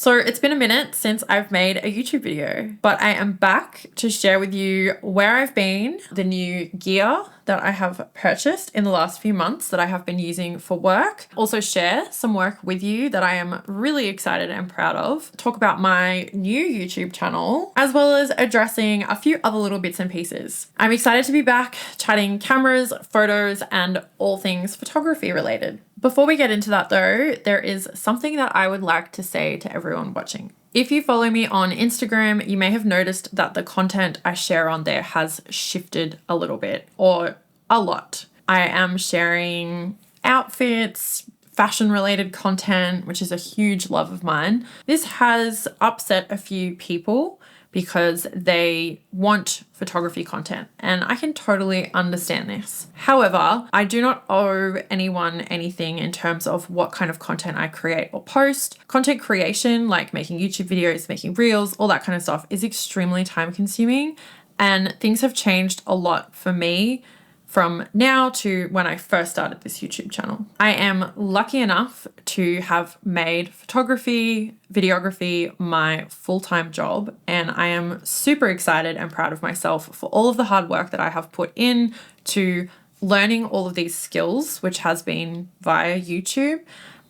So it's been a minute since I've made a YouTube video, but I am back to share with you where I've been, the new gear that I have purchased in the last few months that I have been using for work. Also share some work with you that I am really excited and proud of. Talk about my new YouTube channel, as well as addressing a few other little bits and pieces. I'm excited to be back chatting cameras, photos, and all things photography related. Before we get into that though, there is something that I would like to say to everyone watching. If you follow me on Instagram, you may have noticed that the content I share on there has shifted a little bit, or a lot. I am sharing outfits, fashion related content, which is a huge love of mine. This has upset a few people because they want photography content, and I can totally understand this. However, I do not owe anyone anything in terms of what kind of content I create or post. Content creation, like making YouTube videos, making reels, all that kind of stuff, is extremely time consuming, and things have changed a lot for me from now to when I first started this YouTube channel. I am lucky enough to have made photography, videography my full-time job, and I am super excited and proud of myself for all of the hard work that I have put in to learning all of these skills, which has been via YouTube,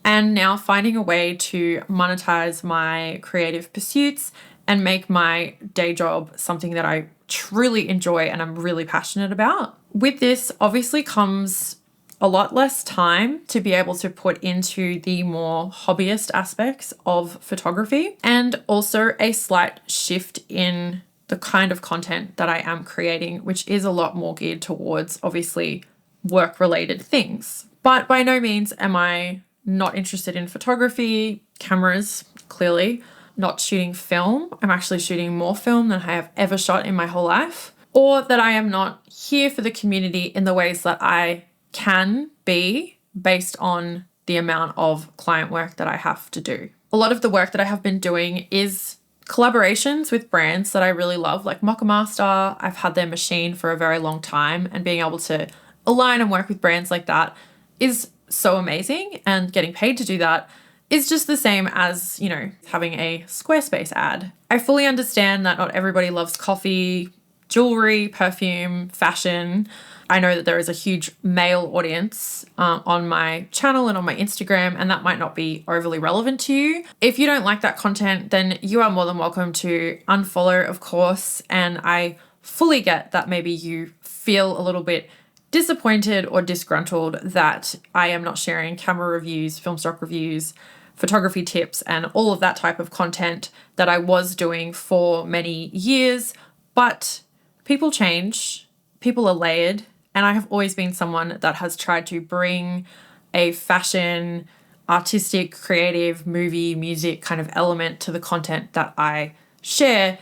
and now finding a way to monetize my creative pursuits and make my day job something that I truly enjoy and I'm really passionate about. With this obviously comes a lot less time to be able to put into the more hobbyist aspects of photography, and also a slight shift in the kind of content that I am creating, which is a lot more geared towards obviously work-related things. But by no means am I not interested in photography, cameras, clearly. Not shooting film. I'm actually shooting more film than I have ever shot in my whole life. Or that I am not here for the community in the ways that I can be based on the amount of client work that I have to do. A lot of the work that I have been doing is collaborations with brands that I really love, like Mockamaster. I've had their machine for a very long time, and being able to align and work with brands like that is so amazing, and getting paid to do that is just the same as, you know, having a Squarespace ad. I fully understand that not everybody loves coffee, jewelry, perfume, fashion. I know that there is a huge male audience on my channel and on my Instagram, and that might not be overly relevant to you. If you don't like that content, then you are more than welcome to unfollow, of course. And I fully get that maybe you feel a little bit disappointed or disgruntled that I am not sharing camera reviews, film stock reviews, photography tips, and all of that type of content that I was doing for many years. But people change, people are layered, and I have always been someone that has tried to bring a fashion, artistic, creative, movie, music kind of element to the content that I share,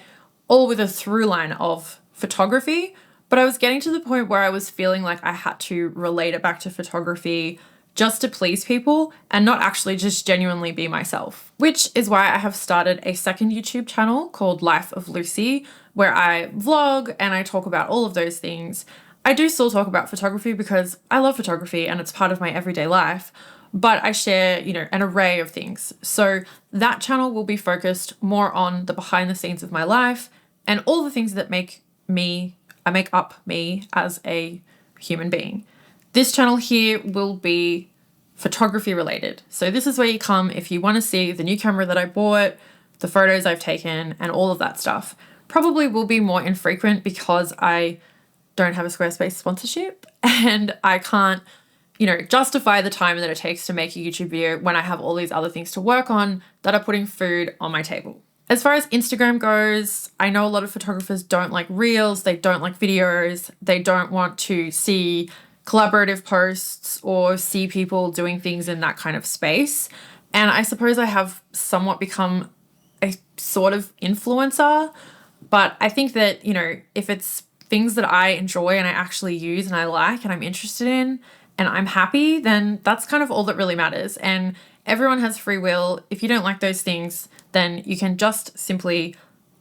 all with a through line of photography. But I was getting to the point where I was feeling like I had to relate it back to photography just to please people and not actually just genuinely be myself, which is why I have started a second YouTube channel called Life of Lucy, where I vlog and I talk about all of those things. I do still talk about photography because I love photography and it's part of my everyday life, but I share, you know, an array of things. So that channel will be focused more on the behind the scenes of my life and all the things that make up me as a human being. This channel here will be photography related. So this is where you come if you want to see the new camera that I bought, the photos I've taken, and all of that stuff. Probably will be more infrequent because I don't have a Squarespace sponsorship and I can't, you know, justify the time that it takes to make a YouTube video when I have all these other things to work on that are putting food on my table. As far as Instagram goes, I know a lot of photographers don't like reels, they don't like videos, they don't want to see collaborative posts or see people doing things in that kind of space. And I suppose I have somewhat become a sort of influencer, but I think that, you know, if it's things that I enjoy and I actually use and I like and I'm interested in and I'm happy, then that's kind of all that really matters. And everyone has free will. If you don't like those things, then you can just simply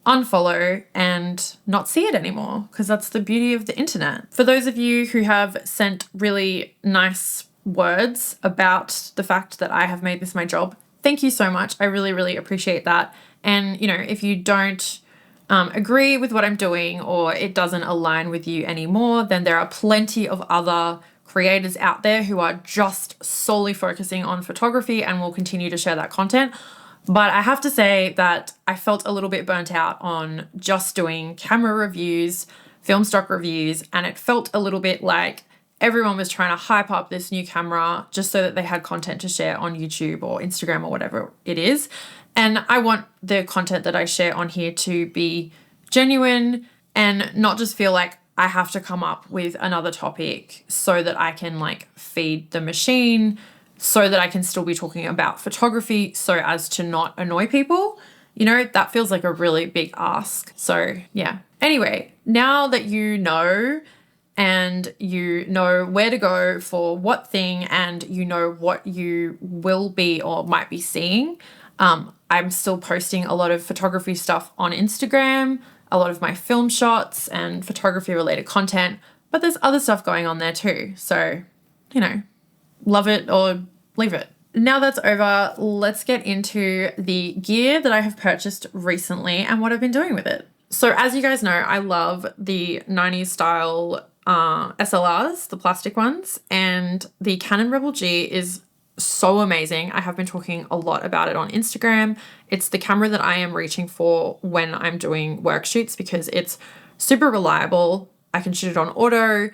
unfollow and not see it anymore, because that's the beauty of the internet. For those of you who have sent really nice words about the fact that I have made this my job, thank you so much. I really, really appreciate that. And, you know, if you don't agree with what I'm doing or it doesn't align with you anymore, then there are plenty of other creators out there who are just solely focusing on photography and will continue to share that content. But I have to say that I felt a little bit burnt out on just doing camera reviews, film stock reviews, and it felt a little bit like everyone was trying to hype up this new camera just so that they had content to share on YouTube or Instagram or whatever it is. And I want the content that I share on here to be genuine and not just feel like I have to come up with another topic so that I can like feed the machine, so that I can still be talking about photography so as to not annoy people. You know, that feels like a really big ask. So yeah. Anyway, now that you know and you know where to go for what thing and you know what you will be or might be seeing, I'm still posting a lot of photography stuff on Instagram, a lot of my film shots and photography related content, but there's other stuff going on there too. So, you know, love it or leave it. Now that's over, let's get into the gear that I have purchased recently and what I've been doing with it. So as you guys know, I love the 90s style SLRs, the plastic ones, and the Canon Rebel G is so amazing. I have been talking a lot about it on Instagram. It's the camera that I am reaching for when I'm doing work shoots because it's super reliable. I can shoot it on auto.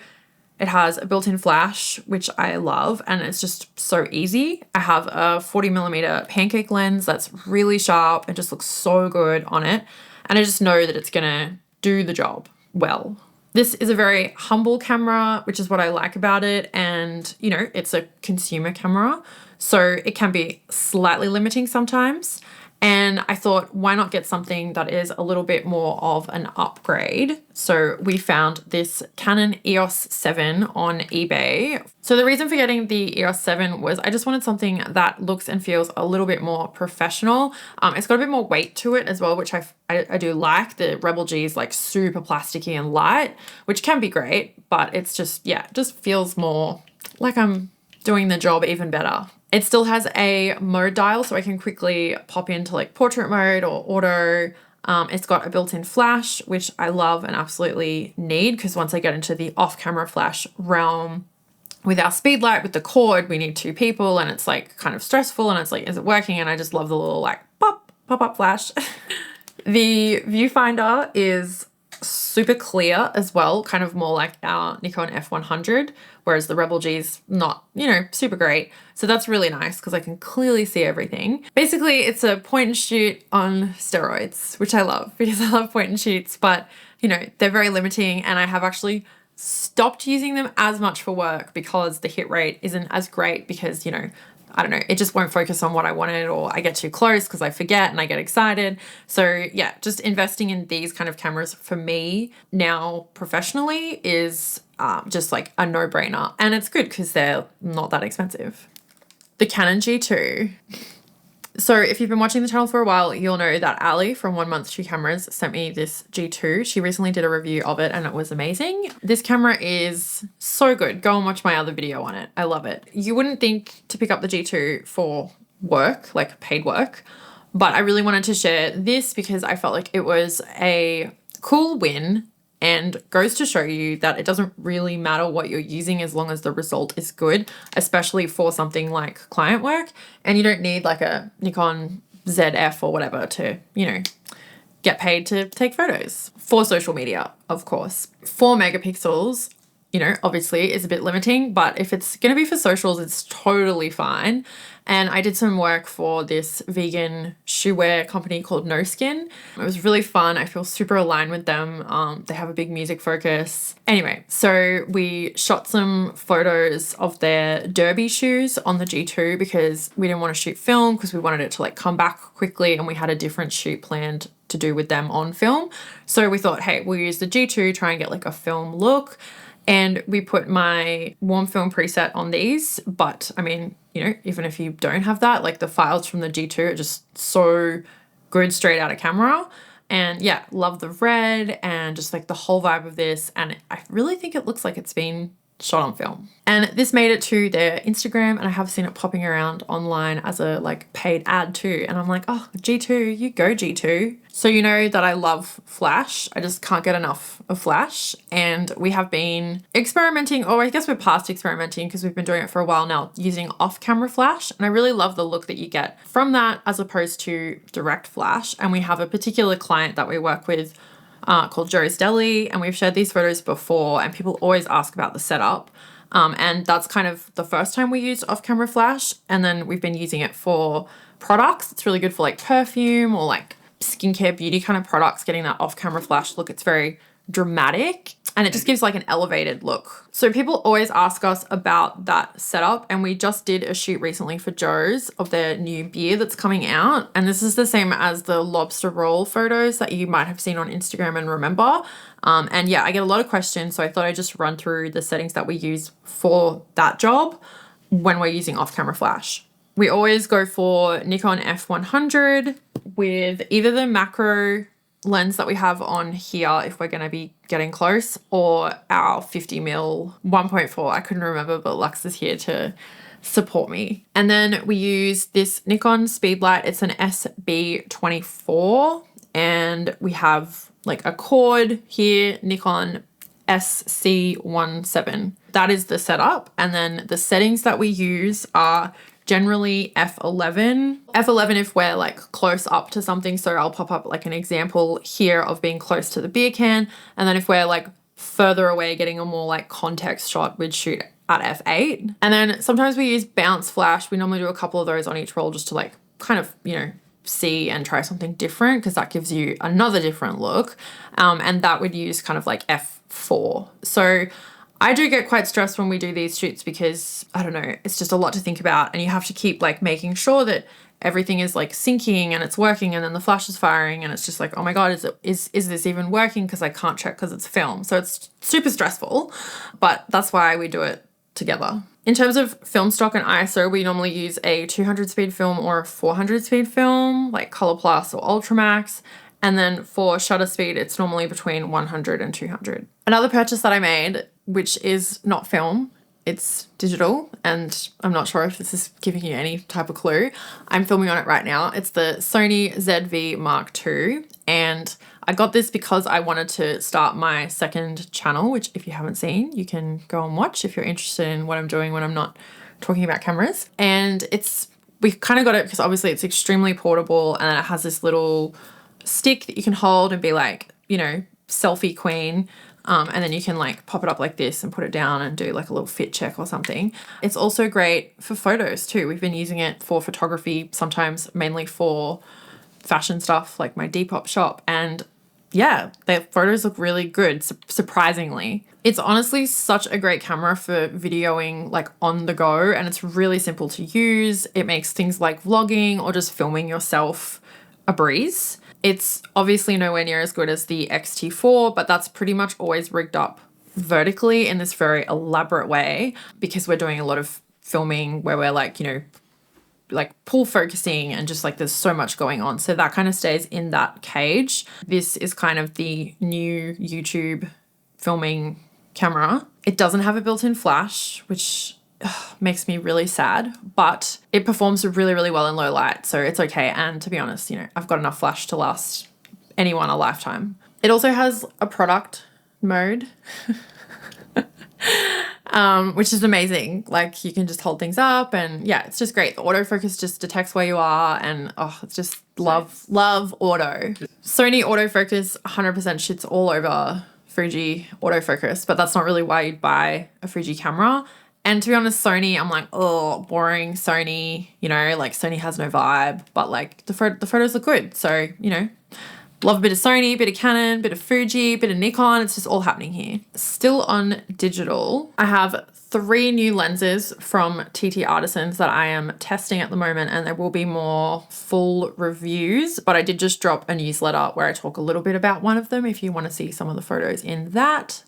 It has a built-in flash, which I love, and it's just so easy. I have a 40mm pancake lens that's really sharp and just looks so good on it. And I just know that it's gonna do the job well. This is a very humble camera, which is what I like about it. And, you know, it's a consumer camera, so it can be slightly limiting sometimes. And I thought, why not get something that is a little bit more of an upgrade? So we found this Canon EOS 7 on eBay. So the reason for getting the EOS 7 was I just wanted something that looks and feels a little bit more professional. It's got a bit more weight to it as well, which I do like. The Rebel G is like super plasticky and light, which can be great, but it's just, yeah, it just feels more like I'm doing the job even better. It still has a mode dial, so I can quickly pop into like portrait mode or auto. It's got a built-in flash, which I love and absolutely need, because once I get into the off-camera flash realm with our speed light, with the cord, we need 2 people and it's like kind of stressful and it's like, is it working? And I just love the little like pop-up flash. The viewfinder is super clear as well, kind of more like our Nikon F100, whereas the Rebel G is not, you know, super great. So that's really nice because I can clearly see everything. Basically, it's a point and shoot on steroids, which I love because I love point and shoots, but, you know, they're very limiting and I have actually stopped using them as much for work because the hit rate isn't as great because, you know, I don't know, it just won't focus on what I wanted, or I get too close because I forget and I get excited. So yeah, just investing in these kind of cameras for me now professionally is just like a no-brainer. And it's good because they're not that expensive. The Canon G2. So if you've been watching the channel for a while, you'll know that Ali from 1 Month 2 Cameras sent me this G2. She recently did a review of it and it was amazing. This camera is so good. Go and watch my other video on it. I love it. You wouldn't think to pick up the G2 for work, like paid work, but I really wanted to share this because I felt like it was a cool win and goes to show you that it doesn't really matter what you're using as long as the result is good, especially for something like client work. And you don't need like a Nikon ZF or whatever to, you know, get paid to take photos for social media, of course. 4 megapixels, you know, obviously is a bit limiting, but if it's going to be for socials, it's totally fine. And I did some work for this vegan shoe wear company called No Skin. It was really fun. I feel super aligned with them. They have a big music focus. Anyway, so we shot some photos of their derby shoes on the G2 because we didn't want to shoot film because we wanted it to like come back quickly, and we had a different shoot planned to do with them on film. So we thought, hey, we'll use the G2, try and get like a film look. And we put my warm film preset on these, but I mean, you know, even if you don't have that, like the files from the G2 are just so good straight out of camera. And yeah, love the red and just like the whole vibe of this. And I really think it looks like it's been shot on film. And this made it to their Instagram, and I have seen it popping around online as a like paid ad too. And I'm like, oh, G2, you go G2. So you know that I love flash. I just can't get enough of flash. And we have been experimenting, or I guess we're past experimenting because we've been doing it for a while now, using off-camera flash. And I really love the look that you get from that as opposed to direct flash. And we have a particular client that we work with called Joe's Deli, and we've shared these photos before, and people always ask about the setup. And that's kind of the first time we used off-camera flash, and then we've been using it for products. It's really good for like perfume or like skincare, beauty kind of products, getting that off-camera flash look. It's very dramatic and it just gives like an elevated look. So people always ask us about that setup, and we just did a shoot recently for Joe's of their new beer that's coming out. And this is the same as the lobster roll photos that you might have seen on Instagram and remember. And yeah, I get a lot of questions, so I thought I'd just run through the settings that we use for that job when we're using off-camera flash. We always go for Nikon f100 with either the macro lens that we have on here if we're going to be getting close, or our 50mm 1.4. I couldn't remember, but Lux is here to support me. And then we use this Nikon Speedlight. It's an SB24, and we have like a cord here, Nikon SC17. That is the setup. And then the settings that we use are generally f11. F11 if we're like close up to something. So I'll pop up like an example here of being close to the beer can. And then if we're like further away, getting a more like context shot, we'd shoot at f8. And then sometimes we use bounce flash. We normally do a couple of those on each roll just to like kind of, you know, see and try something different, because that gives you another different look. And that would use kind of like f4. So I do get quite stressed when we do these shoots because, I don't know, it's just a lot to think about, and you have to keep like making sure that everything is like syncing and it's working, and then the flash is firing and it's just like, oh my God, is this even working? Because I can't check because it's film. So it's super stressful, but that's why we do it together. In terms of film stock and ISO, we normally use a 200 speed film or a 400 speed film, like Color Plus or Ultramax. And then for shutter speed, it's normally between 100 and 200. Another purchase that I made, which is not film, it's digital, and I'm not sure if this is giving you any type of clue. I'm filming on it right now. It's the Sony ZV Mark II, and I got this because I wanted to start my second channel, which if you haven't seen, you can go and watch if you're interested in what I'm doing when I'm not talking about cameras. And we kind of got it because obviously it's extremely portable, and it has this little stick that you can hold and be like, you know, selfie queen. And then you can like pop it up like this and put it down and do like a little fit check or something. It's also great for photos too. We've been using it for photography, sometimes mainly for fashion stuff like my Depop shop. And yeah, the photos look really good, surprisingly. It's honestly such a great camera for videoing like on the go, and it's really simple to use. It makes things like vlogging or just filming yourself a breeze. It's obviously nowhere near as good as the X-T4, but that's pretty much always rigged up vertically in this very elaborate way, because we're doing a lot of filming where we're like, you know, like pull focusing and just like there's so much going on. So that kind of stays in that cage. This is kind of the new YouTube filming camera. It doesn't have a built-in flash, which makes me really sad, but it performs really, really well in low light, so it's okay. And to be honest, you know, I've got enough flash to last anyone a lifetime. It also has a product mode, which is amazing. Like you can just hold things up, and yeah, it's just great. The autofocus just detects where you are, and it's just love auto. Sony autofocus 100% shits all over Fuji autofocus, but that's not really why you'd buy a Fuji camera. And to be honest, Sony, I'm like, oh, boring Sony, you know, like Sony has no vibe, but like the photos look good. So, you know, love a bit of Sony, a bit of Canon, a bit of Fuji, a bit of Nikon. It's just all happening here. Still on digital, I have 3 new lenses from TT Artisans that I am testing at the moment, and there will be more full reviews, but I did just drop a newsletter where I talk a little bit about one of them if you want to see some of the photos in that.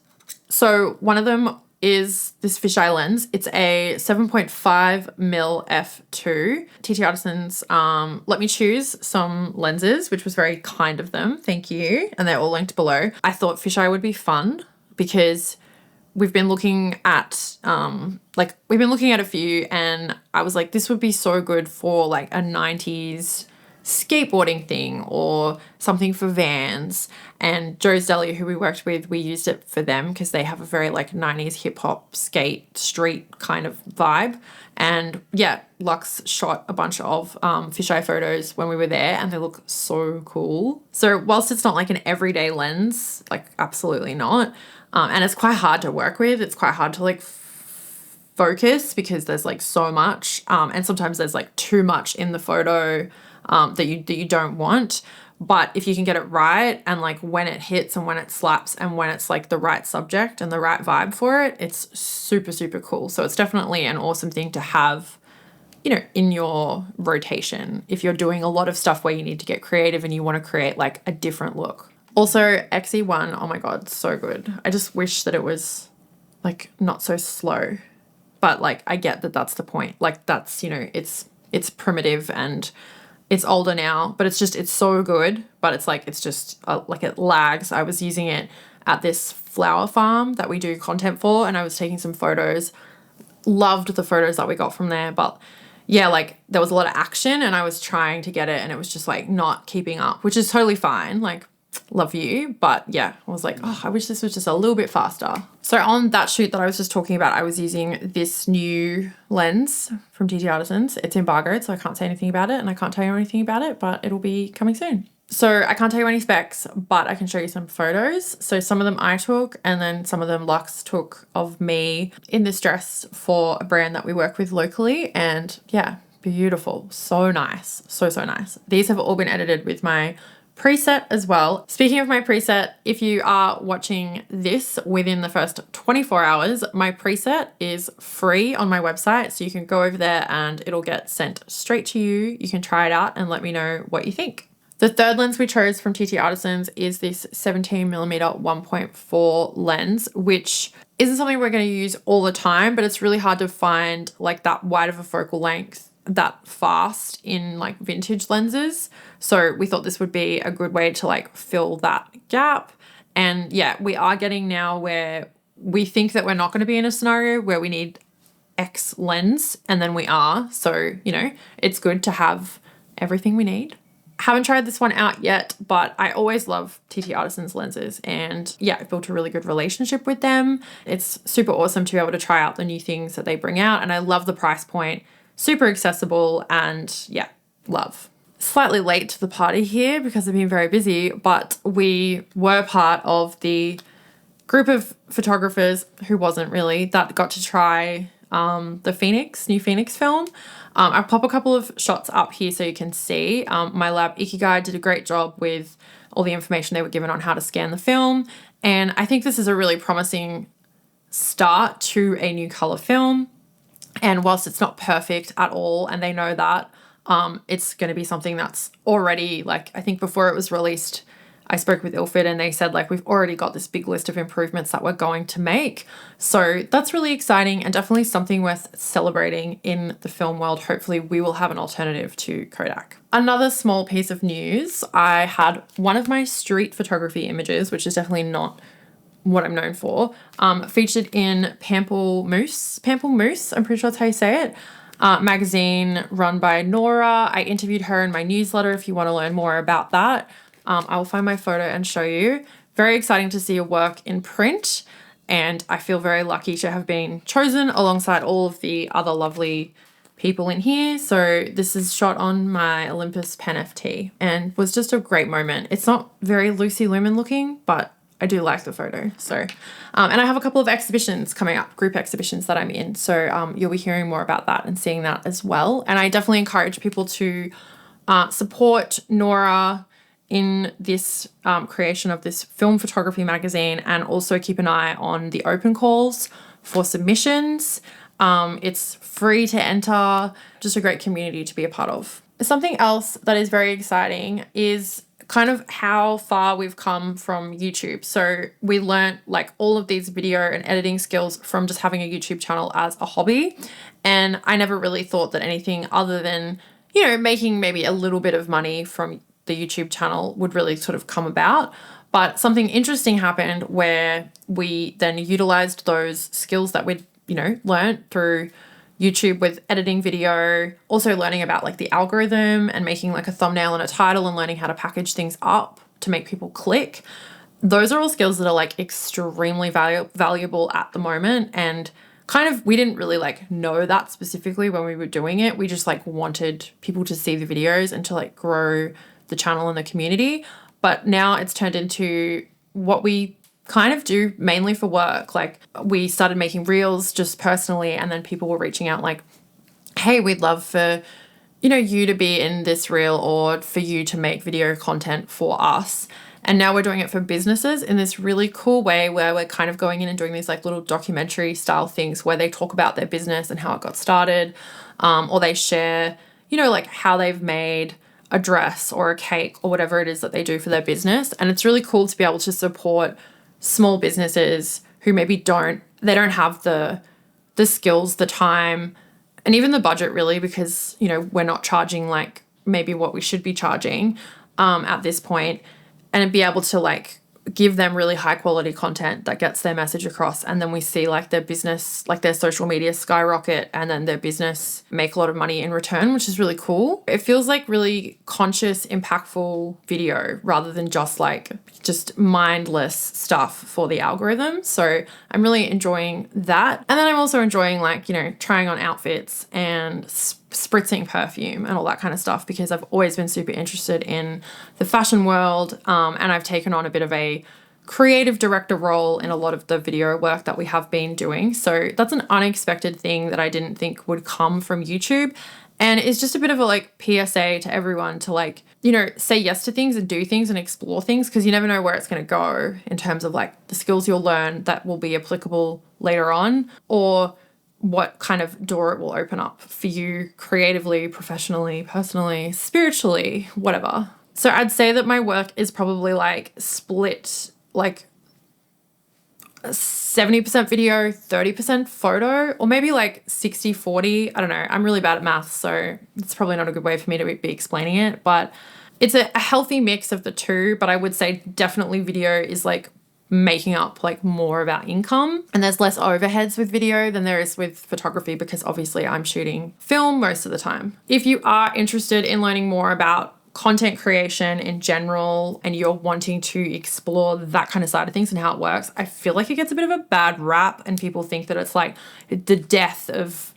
So one of them is this fisheye lens. It's a 7.5mm f2. TT Artisans let me choose some lenses, which was very kind of them. Thank you. And they're all linked below. I thought fisheye would be fun because we've been looking at a few, and I was like, this would be so good for like a 90s skateboarding thing or something for Vans. And Joe's Deli, who we worked with, we used it for them because they have a very like 90s hip hop skate street kind of vibe. And yeah, Lux shot a bunch of fisheye photos when we were there, and they look so cool. So whilst it's not like an everyday lens, like absolutely not, and it's quite hard to work with, it's quite hard to like focus because there's like so much, and sometimes there's like too much in the photo that you don't want. But if you can get it right, and like when it hits and when it slaps and when it's like the right subject and the right vibe for it, it's super, super cool. So it's definitely an awesome thing to have, you know, in your rotation if you're doing a lot of stuff where you need to get creative and you want to create like a different look. Also, XE1, oh my God, so good. I just wish that it was like not so slow, but like I get that that's the point. Like that's, you know, it's primitive and it's older now, but it's so good, but it's like, it's just like it lags. I was using it at this flower farm that we do content for, and I was taking some photos, loved the photos that we got from there. But yeah, like there was a lot of action and I was trying to get it and it was just like not keeping up, which is totally fine. Like, love you. But yeah, I was like, oh, I wish this was just a little bit faster. So on that shoot that I was just talking about, I was using this new lens from TT Artisans. It's embargoed, so I can't say anything about it and I can't tell you anything about it, but it'll be coming soon. So I can't tell you any specs, but I can show you some photos. So some of them I took, and then some of them Lux took of me in this dress for a brand that we work with locally. And yeah, beautiful. So nice. So nice. These have all been edited with my preset as well. Speaking of my preset, if you are watching this within the first 24 hours, my preset is free on my website. So you can go over there and it'll get sent straight to you. You can try it out and let me know what you think. The third lens we chose from TT Artisans is this 17mm 1.4 lens, which isn't something we're going to use all the time, but it's really hard to find like that wide of a focal length that fast in like vintage lenses. So we thought this would be a good way to like fill that gap. And yeah, we are getting now where we think that we're not going to be in a scenario where we need X lens, and then we are. So, you know, it's good to have everything we need. Haven't tried this one out yet, but I always love TT Artisans lenses, and yeah, I've built a really good relationship with them. It's super awesome to be able to try out the new things that they bring out, and I love the price point. Super accessible, and yeah, love. Slightly late to the party here because I've been very busy, but we were part of the group of photographers who wasn't really, that got to try the new Phoenix film. I'll pop a couple of shots up here so you can see. My lab Ikigai did a great job with all the information they were given on how to scan the film, and I think this is a really promising start to a new color film. And whilst it's not perfect at all, and they know that, it's going to be something that's already, like, I think before it was released, I spoke with Ilford and they said, like, we've already got this big list of improvements that we're going to make. So that's really exciting and definitely something worth celebrating in the film world. Hopefully we will have an alternative to Kodak. Another small piece of news, I had one of my street photography images, which is definitely not what I'm known for, featured in Pample Moose, I'm pretty sure that's how you say it, magazine run by Nora. I interviewed her in my newsletter if you want to learn more about that. I will find my photo and show you. Very exciting to see your work in print, and I feel very lucky to have been chosen alongside all of the other lovely people in here. So this is shot on my Olympus Pen FT and was just a great moment. It's not very Lucy Lumen looking, but I do like the photo. So, and I have a couple of exhibitions coming up, group exhibitions that I'm in. So you'll be hearing more about that and seeing that as well. And I definitely encourage people to support Nora in this creation of this film photography magazine, and also keep an eye on the open calls for submissions. It's free to enter, just a great community to be a part of. Something else that is very exciting is kind of how far we've come from YouTube. So we learned like all of these video and editing skills from just having a YouTube channel as a hobby. And I never really thought that anything other than, you know, making maybe a little bit of money from the YouTube channel would really sort of come about. But something interesting happened where we then utilized those skills that we'd, learned through YouTube with editing video, also learning about like the algorithm and making like a thumbnail and a title and learning how to package things up to make people click. Those are all skills that are like extremely valuable at the moment. And kind of, we didn't really like know that specifically when we were doing it. We just like wanted people to see the videos and to like grow the channel and the community. But now it's turned into what we kind of do mainly for work. Like we started making reels just personally, and then people were reaching out like, hey, we'd love for, you to be in this reel or for you to make video content for us. And now we're doing it for businesses in this really cool way where we're kind of going in and doing these like little documentary style things where they talk about their business and how it got started, or they share, like how they've made a dress or a cake or whatever it is that they do for their business. And it's really cool to be able to support small businesses who maybe don't have the skills, the time, and even the budget really, because, we're not charging like maybe what we should be charging at this point, and be able to like give them really high quality content that gets their message across. And then we see like their business, like their social media skyrocket, and then their business make a lot of money in return, which is really cool. It feels like really conscious, impactful video rather than just mindless stuff for the algorithm. So I'm really enjoying that. And then I'm also enjoying like, trying on outfits and spritzing perfume and all that kind of stuff, because I've always been super interested in the fashion world. And I've taken on a bit of a creative director role in a lot of the video work that we have been doing. So that's an unexpected thing that I didn't think would come from YouTube. And it's just a bit of a like PSA to everyone to like, say yes to things and do things and explore things, because you never know where it's going to go in terms of like the skills you'll learn that will be applicable later on, or what kind of door it will open up for you creatively, professionally, personally, spiritually, whatever. So I'd say that my work is probably like split like 70% video, 30% photo, or maybe like 60-40. I don't know. I'm really bad at math, so it's probably not a good way for me to be explaining it, but it's a healthy mix of the two. But I would say definitely video is like making up like more of our income, and there's less overheads with video than there is with photography, because obviously I'm shooting film most of the time. If you are interested in learning more about content creation in general and you're wanting to explore that kind of side of things and how it works, I feel like it gets a bit of a bad rap, and people think that it's like the death of,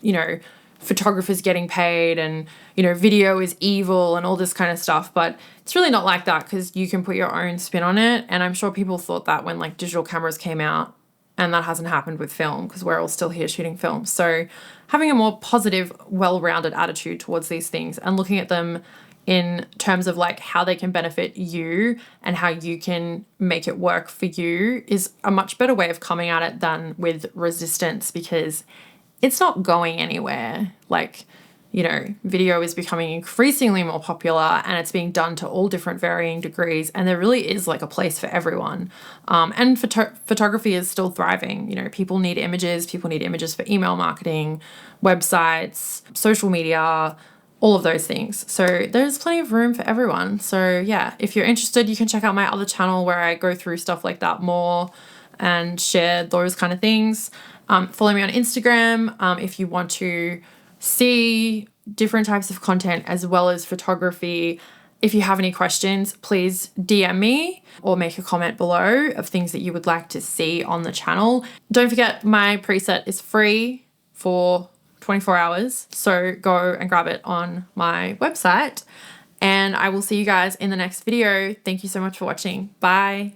photographers getting paid, and, video is evil and all this kind of stuff. But it's really not like that, because you can put your own spin on it. And I'm sure people thought that when like digital cameras came out, and that hasn't happened with film, because we're all still here shooting film. So having a more positive, well-rounded attitude towards these things and looking at them in terms of like how they can benefit you and how you can make it work for you is a much better way of coming at it than with resistance, because it's not going anywhere. Like, video is becoming increasingly more popular, and it's being done to all different varying degrees. And there really is like a place for everyone. And photography is still thriving. People need images. People need images for email marketing, websites, social media, all of those things. So there's plenty of room for everyone. So yeah, if you're interested, you can check out my other channel where I go through stuff like that more and share those kind of things. Follow me on Instagram if you want to see different types of content as well as photography. If you have any questions, please DM me or make a comment below of things that you would like to see on the channel. Don't forget, my preset is free for 24 hours. So go and grab it on my website, and I will see you guys in the next video. Thank you so much for watching. Bye.